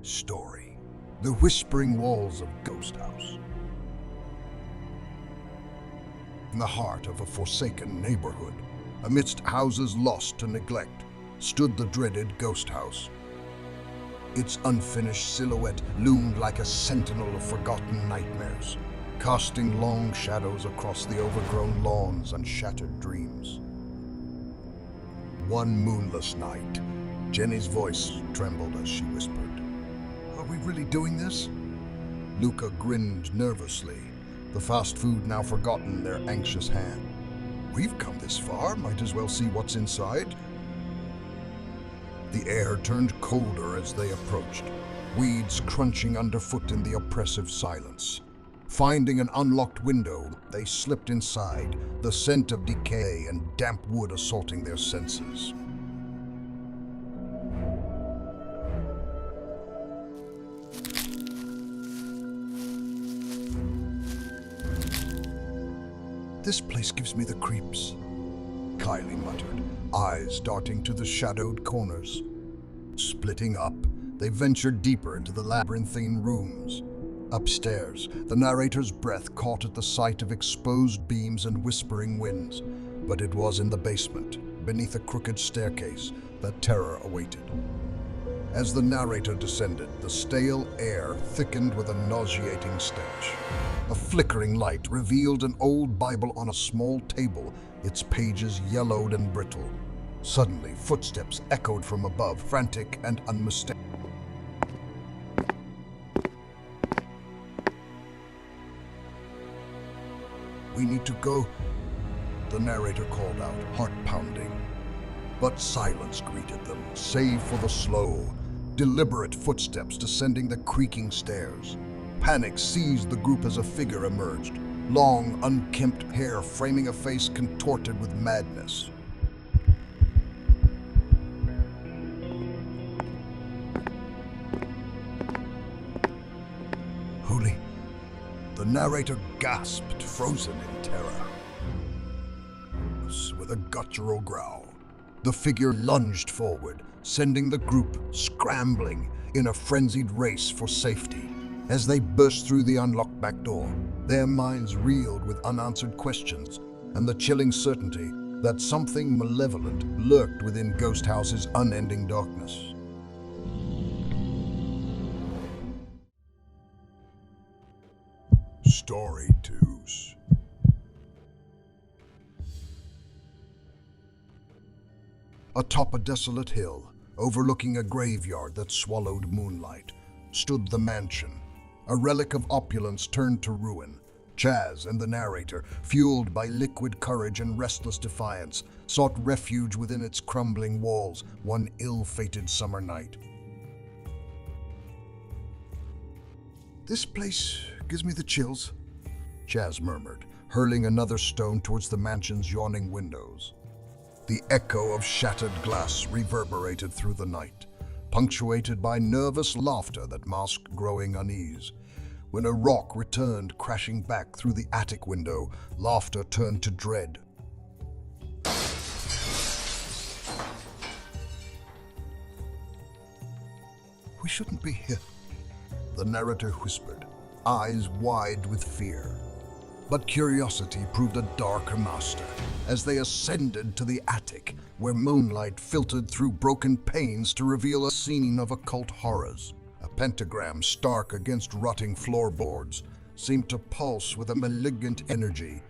Story. The whispering walls of Ghost House. In the heart of a forsaken neighborhood, amidst houses lost to neglect, stood the dreaded Ghost House. Its unfinished silhouette loomed like a sentinel of forgotten nightmares, casting long shadows across the overgrown lawns and shattered dreams. One moonless night, Jenny's voice trembled as she whispered, "Are we really doing this?" Luca grinned nervously, the fast food now forgotten in their anxious hand. "We've come this far, might as well see what's inside." The air turned colder as they approached, weeds crunching underfoot in the oppressive silence. Finding an unlocked window, they slipped inside, the scent of decay and damp wood assaulting their senses. "This place gives me the creeps," Kylie muttered, eyes darting to the shadowed corners. Splitting up, they ventured deeper into the labyrinthine rooms. Upstairs, the narrator's breath caught at the sight of exposed beams and whispering winds, but it was in the basement, beneath a crooked staircase, that terror awaited. As the narrator descended, the stale air thickened with a nauseating stench. A flickering light revealed an old Bible on a small table, its pages yellowed and brittle. Suddenly, footsteps echoed from above, frantic and unmistakable. "We need to go," the narrator called out, heart pounding. But silence greeted them, save for the slow, deliberate footsteps descending the creaking stairs. Panic seized the group as a figure emerged, long, unkempt hair framing a face contorted with madness. "Holy!" The narrator gasped, frozen in terror. With a guttural growl, the figure lunged forward, sending the group scrambling in a frenzied race for safety. As they burst through the unlocked back door, their minds reeled with unanswered questions and the chilling certainty that something malevolent lurked within Ghost House's unending darkness. Story twos. Atop a desolate hill, overlooking a graveyard that swallowed moonlight, stood the mansion, a relic of opulence turned to ruin. Chaz and the narrator, fueled by liquid courage and restless defiance, sought refuge within its crumbling walls one ill-fated summer night. "This place gives me the chills," Chaz murmured, hurling another stone towards the mansion's yawning windows. The echo of shattered glass reverberated through the night, punctuated by nervous laughter that masked growing unease. When a rock returned crashing back through the attic window, laughter turned to dread. "We shouldn't be here," the narrator whispered, eyes wide with fear. But curiosity proved a darker master as they ascended to the attic, where moonlight filtered through broken panes to reveal a scene of occult horrors. A pentagram stark against rotting floorboards seemed to pulse with a malignant energy,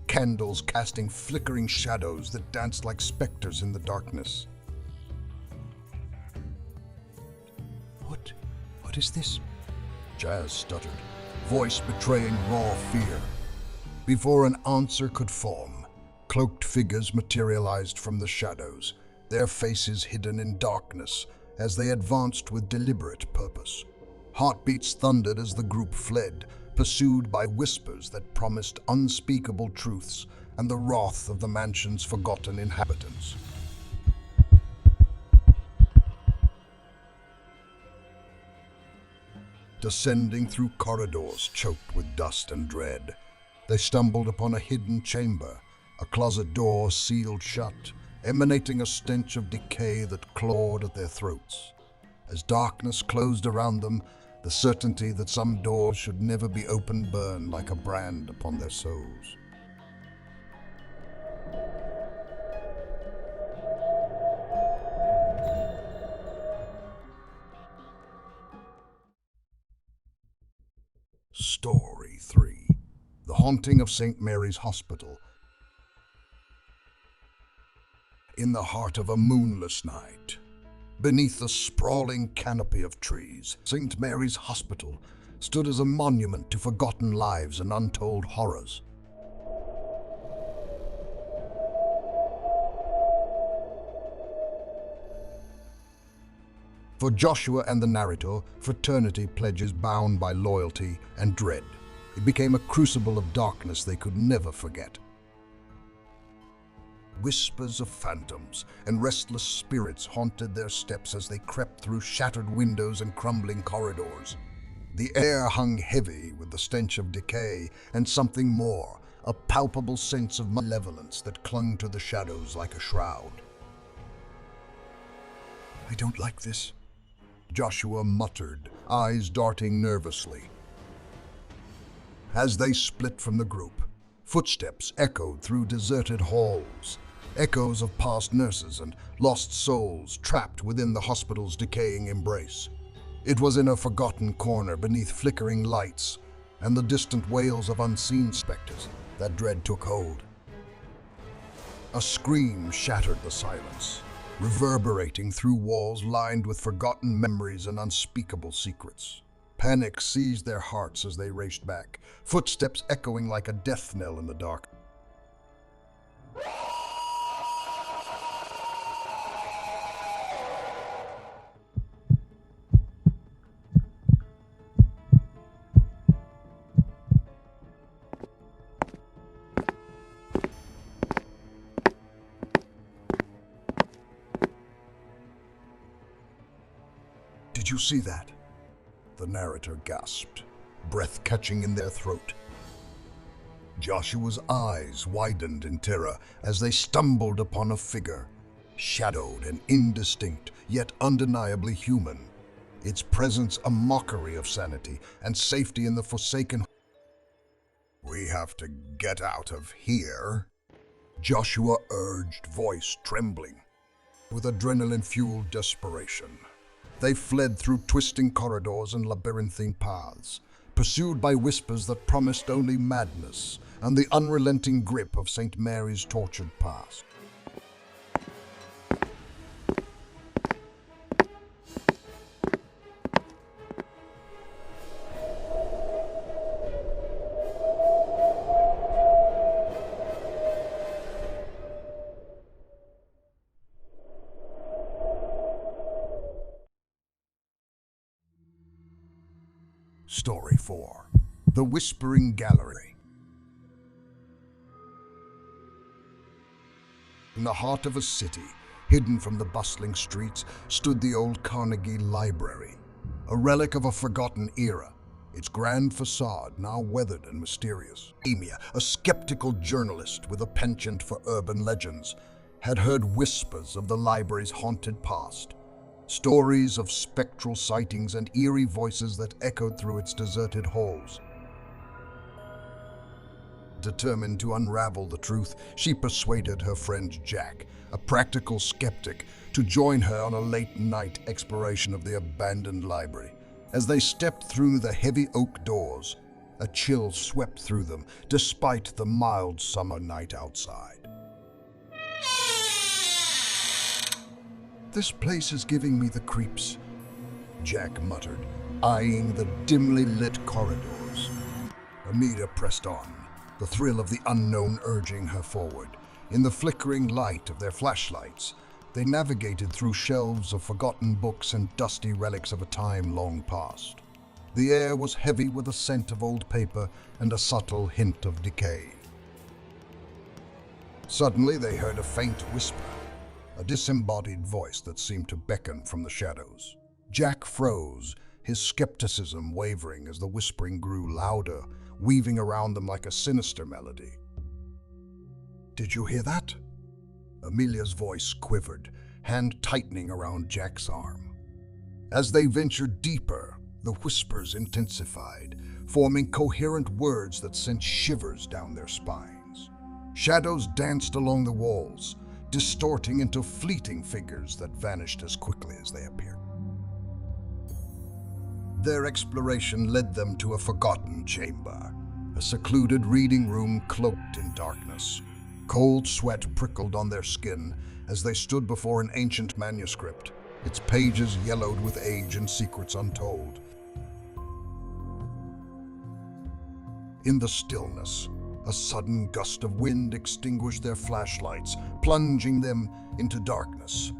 candles casting flickering shadows that danced like specters in the darkness. What is this?" Chaz stuttered, voice betraying raw fear. Before an answer could form, cloaked figures materialized from the shadows, their faces hidden in darkness as they advanced with deliberate purpose. Heartbeats thundered as the group fled, pursued by whispers that promised unspeakable truths and the wrath of the mansion's forgotten inhabitants. Descending through corridors choked with dust and dread, they stumbled upon a hidden chamber, a closet door sealed shut, emanating a stench of decay that clawed at their throats. As darkness closed around them, the certainty that some doors should never be opened burned like a brand upon their souls. Story 3. The Haunting of St. Mary's Hospital. In the heart of a moonless night, beneath the sprawling canopy of trees, St. Mary's Hospital stood as a monument to forgotten lives and untold horrors. For Joshua and the narrator, fraternity pledges bound by loyalty and dread. It became a crucible of darkness they could never forget. Whispers of phantoms and restless spirits haunted their steps as they crept through shattered windows and crumbling corridors. The air hung heavy with the stench of decay and something more, a palpable sense of malevolence that clung to the shadows like a shroud. "I don't like this," Joshua muttered, eyes darting nervously. As they split from the group, footsteps echoed through deserted halls, echoes of past nurses and lost souls trapped within the hospital's decaying embrace. It was in a forgotten corner beneath flickering lights and the distant wails of unseen specters that dread took hold. A scream shattered the silence, reverberating through walls lined with forgotten memories and unspeakable secrets. Panic seized their hearts as they raced back, footsteps echoing like a death knell in the dark. "Did you see that?" the narrator gasped, breath catching in their throat. Joshua's eyes widened in terror as they stumbled upon a figure, shadowed and indistinct, yet undeniably human. Its presence a mockery of sanity and safety in the forsaken. "We have to get out of here," Joshua urged, voice trembling with adrenaline-fueled desperation. They fled through twisting corridors and labyrinthine paths, pursued by whispers that promised only madness and the unrelenting grip of St. Mary's tortured past. Story 4. The Whispering Gallery. In the heart of a city, hidden from the bustling streets, stood the old Carnegie Library, a relic of a forgotten era, its grand facade now weathered and mysterious. Amia, a skeptical journalist with a penchant for urban legends, had heard whispers of the library's haunted past, stories of spectral sightings and eerie voices that echoed through its deserted halls. Determined to unravel the truth, she persuaded her friend Jack, a practical skeptic, to join her on a late-night exploration of the abandoned library. As they stepped through the heavy oak doors, a chill swept through them, despite the mild summer night outside. "This place is giving me the creeps," Jack muttered, eyeing the dimly lit corridors. Amida pressed on, the thrill of the unknown urging her forward. In the flickering light of their flashlights, they navigated through shelves of forgotten books and dusty relics of a time long past. The air was heavy with the scent of old paper and a subtle hint of decay. Suddenly they heard a faint whisper, a disembodied voice that seemed to beckon from the shadows. Jack froze, his skepticism wavering as the whispering grew louder, weaving around them like a sinister melody. "Did you hear that?" Amelia's voice quivered, hand tightening around Jack's arm. As they ventured deeper, the whispers intensified, forming coherent words that sent shivers down their spines. Shadows danced along the walls, distorting into fleeting figures that vanished as quickly as they appeared. Their exploration led them to a forgotten chamber, a secluded reading room cloaked in darkness. Cold sweat prickled on their skin as they stood before an ancient manuscript, its pages yellowed with age and secrets untold. In the stillness, a sudden gust of wind extinguished their flashlights, plunging them into darkness.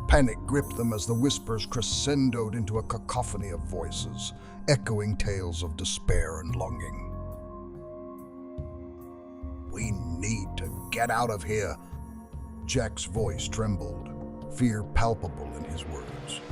Panic gripped them as the whispers crescendoed into a cacophony of voices, echoing tales of despair and longing. "We need to get out of here." Jack's voice trembled, fear palpable in his words.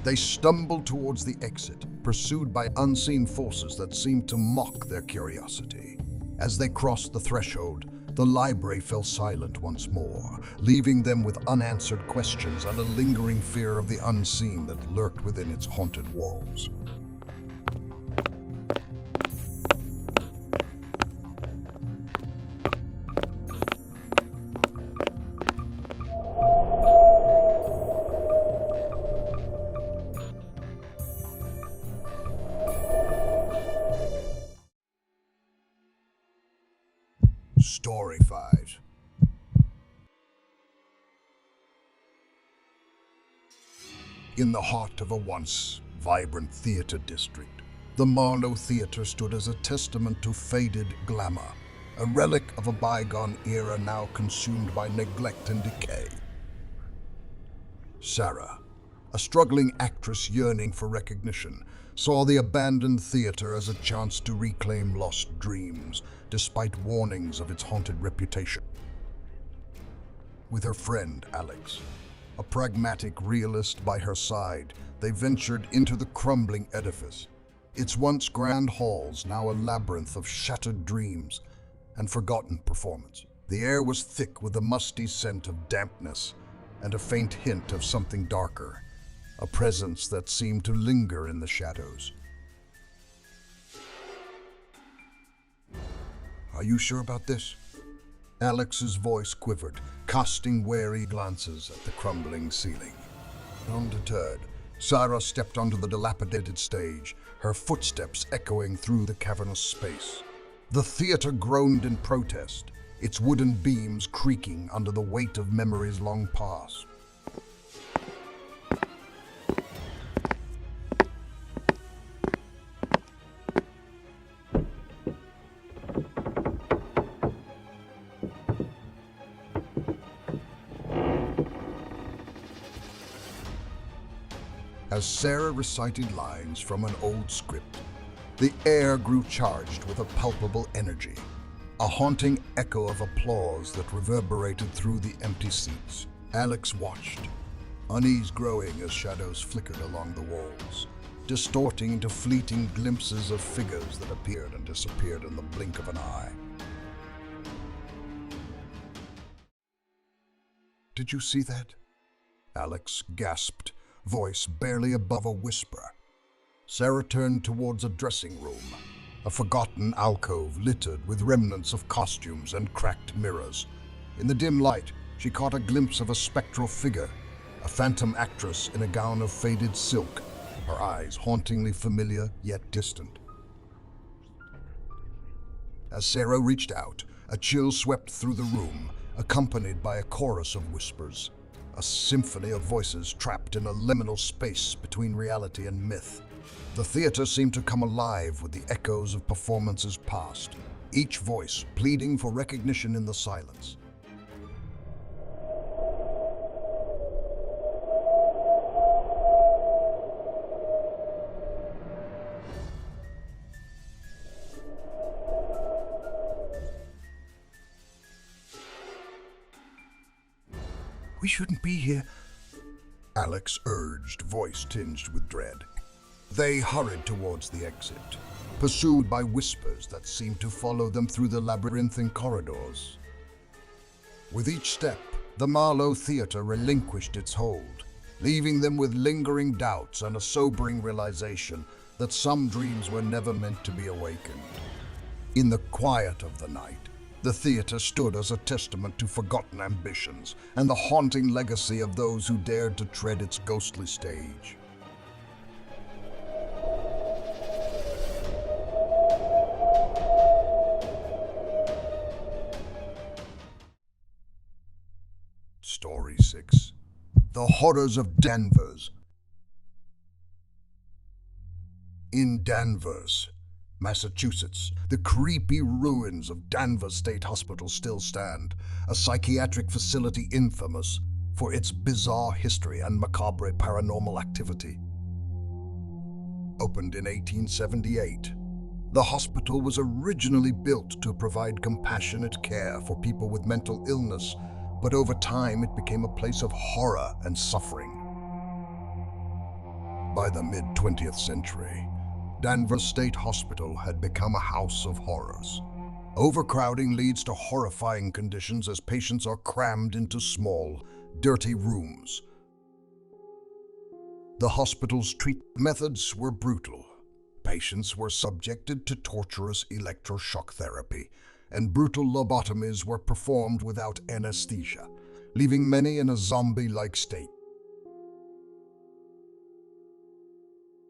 They stumbled towards the exit, pursued by unseen forces that seemed to mock their curiosity. As they crossed the threshold, the library fell silent once more, leaving them with unanswered questions and a lingering fear of the unseen that lurked within its haunted walls. Story 5. In the heart of a once vibrant theater district, the Marlowe Theater stood as a testament to faded glamour, a relic of a bygone era now consumed by neglect and decay. Sarah, a struggling actress yearning for recognition, saw the abandoned theater as a chance to reclaim lost dreams, despite warnings of its haunted reputation. With her friend Alex, a pragmatic realist by her side, they ventured into the crumbling edifice, its once grand halls now a labyrinth of shattered dreams and forgotten performance. The air was thick with a musty scent of dampness and a faint hint of something darker, a presence that seemed to linger in the shadows. "Are you sure about this?" Alex's voice quivered, casting wary glances at the crumbling ceiling. Undeterred, Sarah stepped onto the dilapidated stage, her footsteps echoing through the cavernous space. The theater groaned in protest, its wooden beams creaking under the weight of memories long past. As Sarah recited lines from an old script, the air grew charged with a palpable energy, a haunting echo of applause that reverberated through the empty seats. Alex watched, unease growing as shadows flickered along the walls, distorting into fleeting glimpses of figures that appeared and disappeared in the blink of an eye. "Did you see that?" Alex gasped, voice barely above a whisper. Sarah turned towards a dressing room, a forgotten alcove littered with remnants of costumes and cracked mirrors. In the dim light, she caught a glimpse of a spectral figure, a phantom actress in a gown of faded silk, her eyes hauntingly familiar yet distant. As Sarah reached out, a chill swept through the room, accompanied by a chorus of whispers, a symphony of voices trapped in a liminal space between reality and myth. The theater seemed to come alive with the echoes of performances past, each voice pleading for recognition in the silence. "We shouldn't be here," Alex urged, voice tinged with dread. They hurried towards the exit, pursued by whispers that seemed to follow them through the labyrinthine corridors. With each step, the Marlowe Theater relinquished its hold, leaving them with lingering doubts and a sobering realization that some dreams were never meant to be awakened. In the quiet of the night, the theater stood as a testament to forgotten ambitions and the haunting legacy of those who dared to tread its ghostly stage. Story 6. The Horrors of Danvers. In Danvers, Massachusetts, the creepy ruins of Danvers State Hospital still stand, a psychiatric facility infamous for its bizarre history and macabre paranormal activity. Opened in 1878, the hospital was originally built to provide compassionate care for people with mental illness, but over time it became a place of horror and suffering. By the mid-20th century, Danvers State Hospital had become a house of horrors. Overcrowding leads to horrifying conditions as patients are crammed into small, dirty rooms. The hospital's treatment methods were brutal. Patients were subjected to torturous electroshock therapy, and brutal lobotomies were performed without anesthesia, leaving many in a zombie-like state.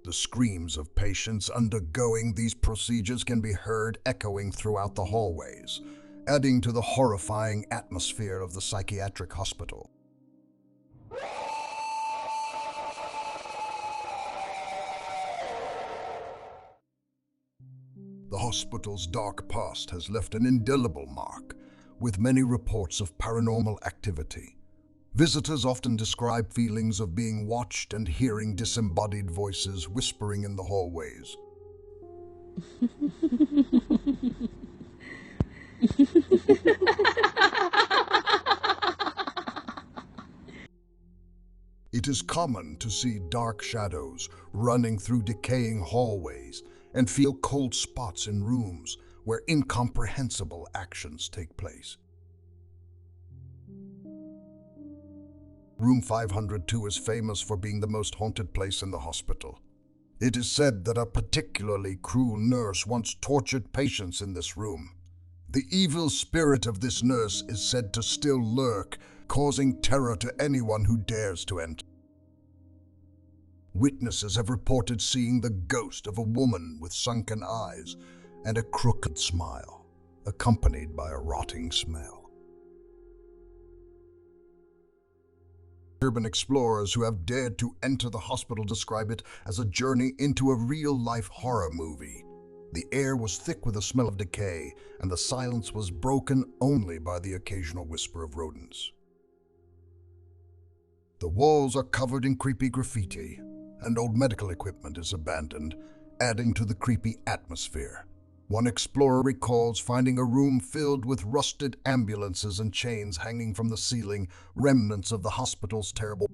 The screams of patients undergoing these procedures can be heard echoing throughout the hallways, adding to the horrifying atmosphere of the psychiatric hospital. The hospital's dark past has left an indelible mark, with many reports of paranormal activity. Visitors often describe feelings of being watched and hearing disembodied voices whispering in the hallways. It is common to see dark shadows running through decaying hallways and feel cold spots in rooms where incomprehensible actions take place. Room 502 is famous for being the most haunted place in the hospital. It is said that a particularly cruel nurse once tortured patients in this room. The evil spirit of this nurse is said to still lurk, causing terror to anyone who dares to enter. Witnesses have reported seeing the ghost of a woman with sunken eyes and a crooked smile, accompanied by a rotting smell. Urban explorers who have dared to enter the hospital describe it as a journey into a real-life horror movie. The air was thick with the smell of decay, and the silence was broken only by the occasional whisper of rodents. The walls are covered in creepy graffiti, and old medical equipment is abandoned, adding to the creepy atmosphere. One explorer recalls finding a room filled with rusted ambulances and chains hanging from the ceiling, remnants of the hospital's terrible.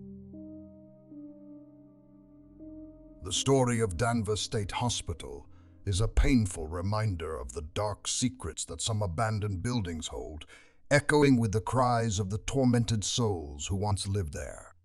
The story of Danvers State Hospital is a painful reminder of the dark secrets that some abandoned buildings hold, echoing with the cries of the tormented souls who once lived there.